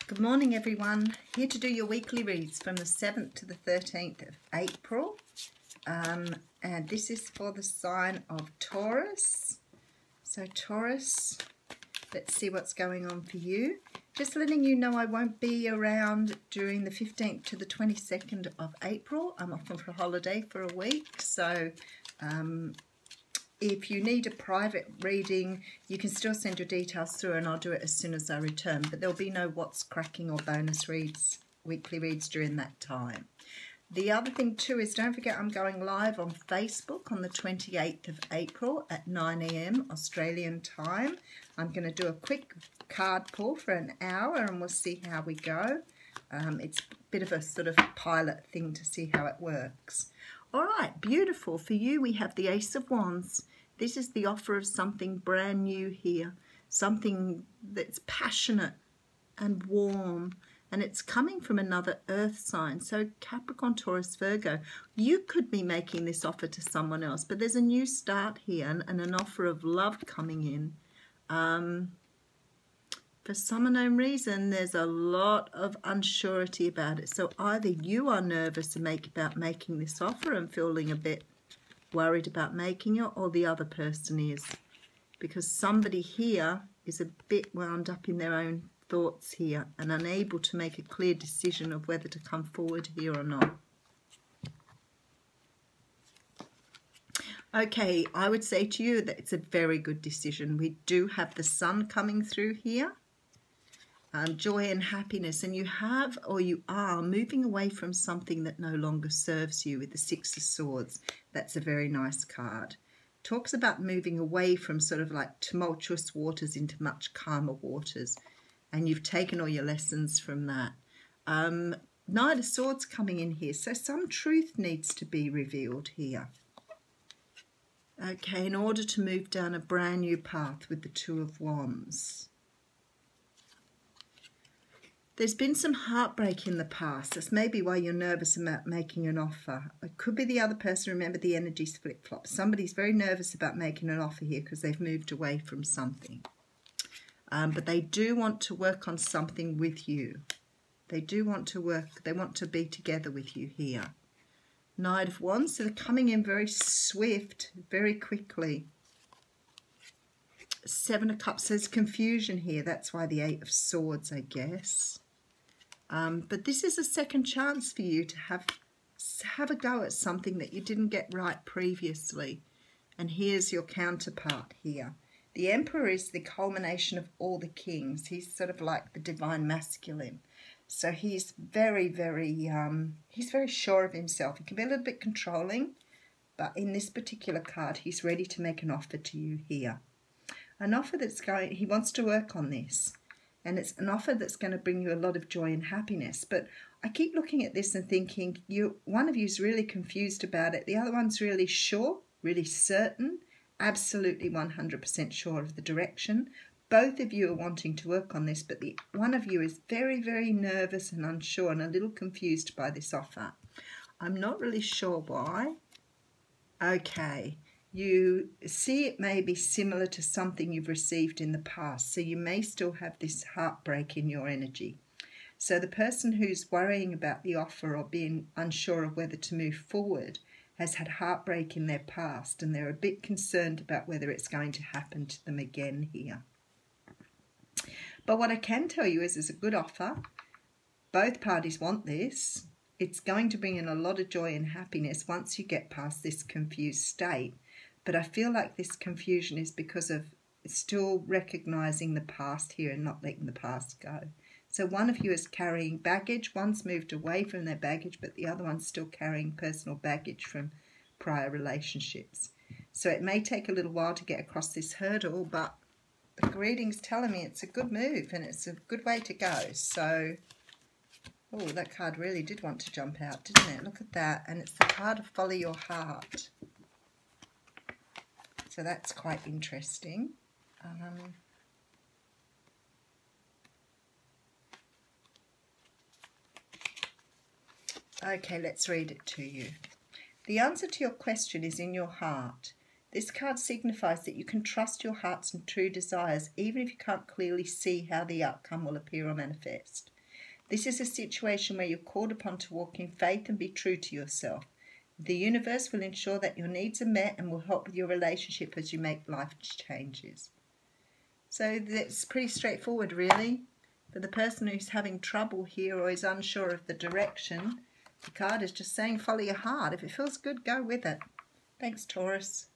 Good morning, everyone. Here to do your weekly reads from the 7th to the 13th of April. And this is for the sign of Taurus. So Taurus, let's see what's going on for you. Just letting you know I won't be around during the 15th to the 22nd of April. I'm off on for a holiday for a week. So if you need a private reading, you can still send your details through and I'll do it as soon as I return. But there'll be no What's Cracking or bonus reads, weekly reads during that time. The other thing too is don't forget I'm going live on Facebook on the 28th of April at 9 AM Australian time. I'm going to do a quick card pull for an hour and we'll see how we go. It's a bit of a sort of pilot thing to see how it works. All right, beautiful. For you, we have the Ace of Wands. This is the offer of something brand new here, something that's passionate and warm, and it's coming from another earth sign. So Capricorn, Taurus, Virgo, you could be making this offer to someone else, but there's a new start here and an offer of love coming in. For some unknown reason, there's a lot of unsurety about it. So either you are nervous about making this offer and feeling a bit worried about making it, or the other person is. Because somebody here is a bit wound up in their own thoughts here and unable to make a clear decision of whether to come forward here or not. Okay, I would say to you that it's a very good decision. We do have the sun coming through here. Joy and happiness, and you have or you are moving away from something that no longer serves you with the Six of Swords. That's a very nice card. Talks about moving away from sort of like tumultuous waters into much calmer waters, and you've taken all your lessons from that. Knight of Swords coming in here, so some truth needs to be revealed here. Okay, in order to move down a brand new path with the Two of Wands. There's been some heartbreak in the past. That's maybe why you're nervous about making an offer. It could be the other person. Remember, the energies flip-flop. Somebody's very nervous about making an offer here because they've moved away from something. But they do want to work on something with you. They do want to work. They want to be together with you here. Knight of Wands. So they're coming in very swift, very quickly. Seven of Cups. There's confusion here. That's why the Eight of Swords, I guess. But this is a second chance for you to have a go at something that you didn't get right previously. And here's your counterpart here. The Emperor is the culmination of all the kings. He's sort of like the divine masculine. So he's very, he's very sure of himself. He can be a little bit controlling, but in this particular card, he's ready to make an offer to you here. An offer that's he wants to work on this. And it's an offer that's going to bring you a lot of joy and happiness. But I keep looking at this and thinking, one of you is really confused about it. The other one's really sure, really certain, absolutely 100% sure of the direction. Both of you are wanting to work on this, but one of you is very, very nervous and unsure and a little confused by this offer. I'm not really sure why. Okay. You see it may be similar to something you've received in the past, so you may still have this heartbreak in your energy. So the person who's worrying about the offer or being unsure of whether to move forward has had heartbreak in their past, and they're a bit concerned about whether it's going to happen to them again here. But what I can tell you is it's a good offer. Both parties want this. It's going to bring in a lot of joy and happiness once you get past this confused state. But I feel like this confusion is because of still recognizing the past here and not letting the past go. So one of you is carrying baggage. One's moved away from their baggage, but the other one's still carrying personal baggage from prior relationships. So it may take a little while to get across this hurdle, but the reading's telling me it's a good move and it's a good way to go. So, oh, that card really did want to jump out, didn't it? Look at that. And it's the card of Follow Your Heart. So that's quite interesting. Okay, let's read it to you. The answer to your question is in your heart. This card signifies that you can trust your heart's and true desires, even if you can't clearly see how the outcome will appear or manifest. This is a situation where you're called upon to walk in faith and be true to yourself. The universe will ensure that your needs are met and will help with your relationship as you make life changes. So that's pretty straightforward, really. For the person who's having trouble here or is unsure of the direction, the card is just saying follow your heart. If it feels good, go with it. Thanks, Taurus.